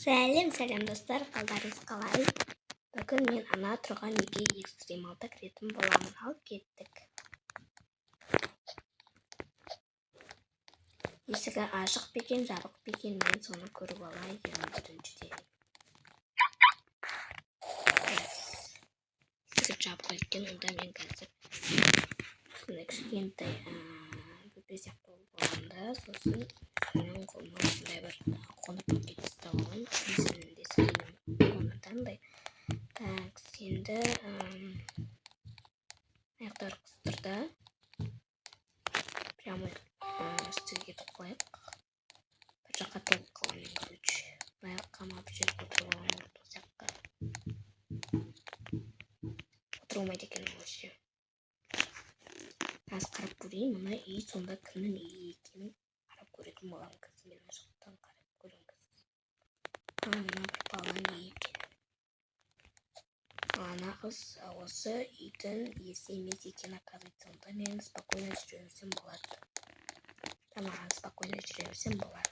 Сәлем достар, қалдарыңыз қалай? Бүгін мен ана тұрған үйге экстремалда кіретін боламын. Ал кеттік. Есігі ашық бекен, жабық бекен, мен соны көріп алайын біріншіден. Есігі жабық екен, онда мен қазір кішкентай бөпе сияқты болғанда, сосын менің қолыма осындай бір қонып кетіп ұстап аламын. Есігінде сәлем қонатандай. Так, енді аяқтар қыстырды. Прямо үстіге кетіп қойып. Бір жаққа толып қаламын, короче. Баяғы қамап жерге отырып аламын бұл жаққа. Отырылмайды екен вообще. Аз қарап көрейін, мына үй сонда кімнің үйі екенін қарап көретін боламын. Қазір мен жақтан қарап көріңіз. Мына бір баланың үйі екен. Ана қыз осы үйдің иесі емес екен, оказывается, онда мен спокойно жүре берсем болады. Маған спокойно жүре берсем болады.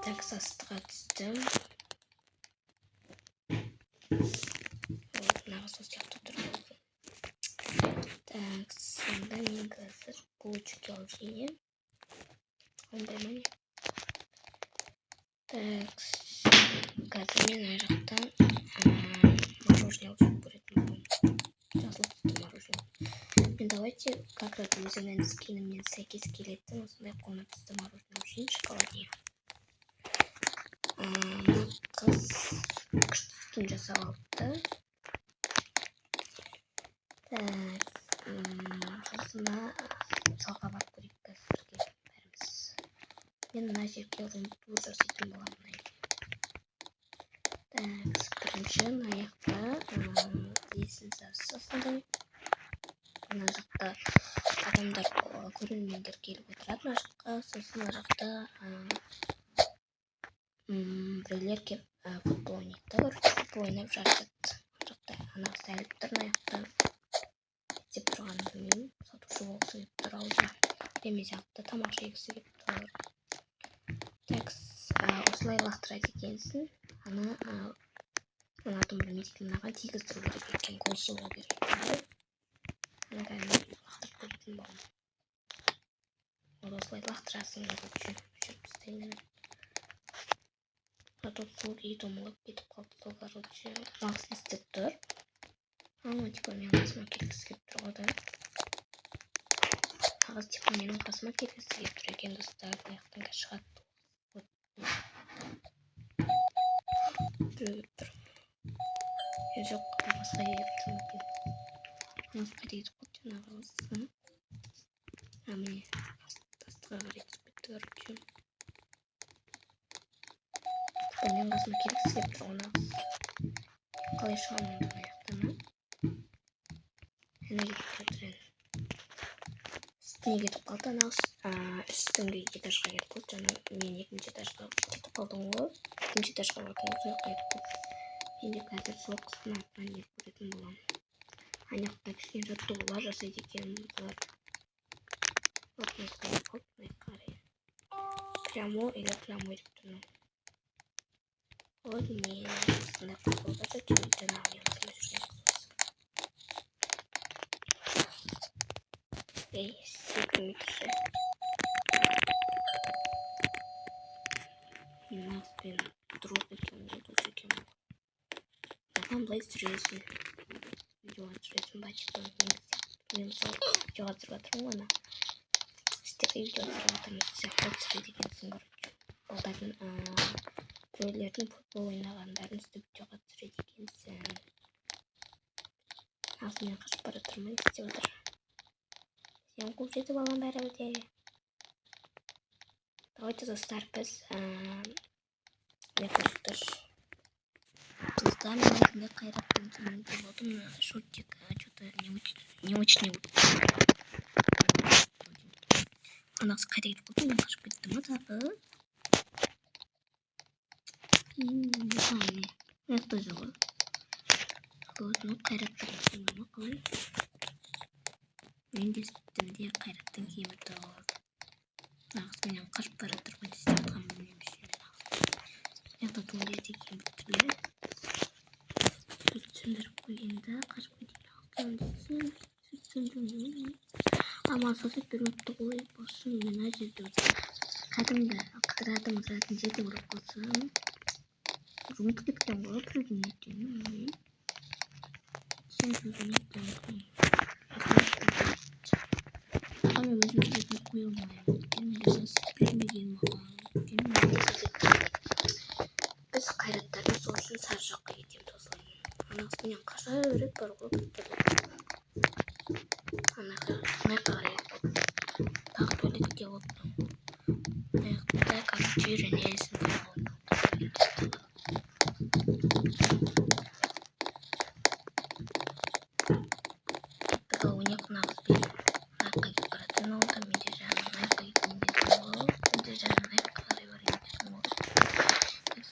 Так, састыға түстім. Нағыз осы жақта тұрмын. Так, сонда мен қазір булочки алып жеймін. Ондай ма не? Так, қазір мен ар жақтан мороженое алып көретін боламын. Жасыл түсті мороженое. Мен давайте как раз өзімнің скиніммен сәйкес келетін осындай қоңыр түсті мороженое алып жеймін, шоколадный. Қыз күшті скин жасап алыпты. Так, сосын мысалға барып көрейік қазірге бәріміз. Мен мына жерге рум-тур жасайтын боламын. Так, бірінші аяқта есіңіз осындай. Мына жақта адамдар, көрермендер келіп отырады мына жаққа. Сосын мына жақта біреулер келіп футбол ойнайды. Футбол ойнап жатады. Мына жақта ана сәліп тұр мына жақта. Деп тұрғанын білмеймін. Сатушы болғысы келіп тұр, аузы кіреме сияқты тамақ жегісі келіп тұр. Так, осылай лақтырады екенсің. Ана атын білмейді екен, мынаған тигіздіру керек екен, қолсы болу керек екен. Ана кәдімгі лақтырып көретін боламын. Ол осылай лақтырасың жүріп істеймін. А тут сол үй домалап кетіп қалды, сол короче мағысын істеп тұр. Типа менің қасыма келгісі келіп тұр ғой да. Ағыз типа менің қасыма келгісі келіп тұр екен достар. Аяқтан кәз шығады. Біреу келіп тұр. Жоқ, басқа келіп тұр екен. Басқа дейді ғой жаңағы қыз. Міне астыға қарай түсіп кетті, короче. Менің қасыма келгісі келіп тұр ғой нағыз. Қалай шығамын онда аяқтан, Әне кетіп жатыр әне. Үстіне кетіп қалды, үстіңгі этажға кетіп қалды. Жаңа мен екінші этажға кетіп қалдым ғой. Екінші этажға бардым, сол жаққа кетіп қалды. Мен де қазір сол қыздың артынан еріп көретін боламын. Ана жақта кішкене жаттығулар жасайды екен бұлар. Вот мен қалай қалды, қарай. Прямо или прямо деп тұрмын. Вот мен осындай қыз болып жаңағы мен қылып жүрген қыз осы. Ей, секундше. Мен нағызбен дұрып екенмін, дұрыс екенмін. Маған бұлай түсіресің. Видеоға түсіресің, бачықпен мен сол видеоға түсіріп жатырмын ғана. Сіздерге видео түсіріп жатырмын, сияқты түсіреді екенсің, короче. Балдардың біреулердің футбол ойнағандарын үстіп видеоға түсіреді екенсің. Нағыз мен қашып бара тұрмын, істеп отыр. Сен қуып жетіп алған бәрі де. Давайте достар, біз не көрсетіш. Қызда мен өзінде қайраттың кейін деп отырмын. Шортик что-то не очень Анағыз қайда кетіп қалды, мен қашып кеттім ма тағы? Мен тоже ғой. Қайраттың кейін ма қалай? Мен де үстімде қайраттың киімі тұр. нағыз менен қашып бара тұрған істеп яғни бұл жерде келіп сөндіріп қойайын да қашып кетейін амал сосып бермепті ғой болсын мен ана жерде кәдімгі қыдыратын жерде ұрып қалсам жұмыс кеткен ғой президенттен сен президенттен Ama bizim de koyulmuyor. Gelmeyeceğiz. Bilmediğim Biz hayratlarını sonuçta saracak yediğim tozlarım. Anasını kasa öğret var o ne kadar tak böyle de oldu. Ne kadar cüre neyse Такого не к нам спит.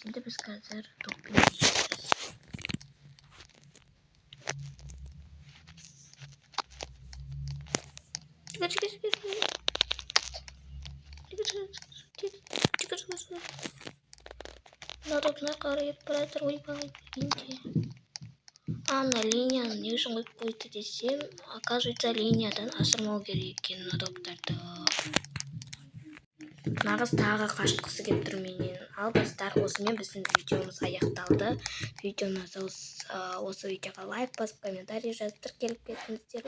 Şimdi biz kadar toplayacağız. Çıkar. Народная корпорация на линияны не үшін қойып қойды десем, оказывается линиядан асырмау керек екен адоптарды. Нағыз тағы қашқысы келіп тұр менен. Ал достар, осымен біздің видеомыз аяқталды. Видеоңызды осы видеоға лайк басып, комментарий жазып келіп кетіңіздер.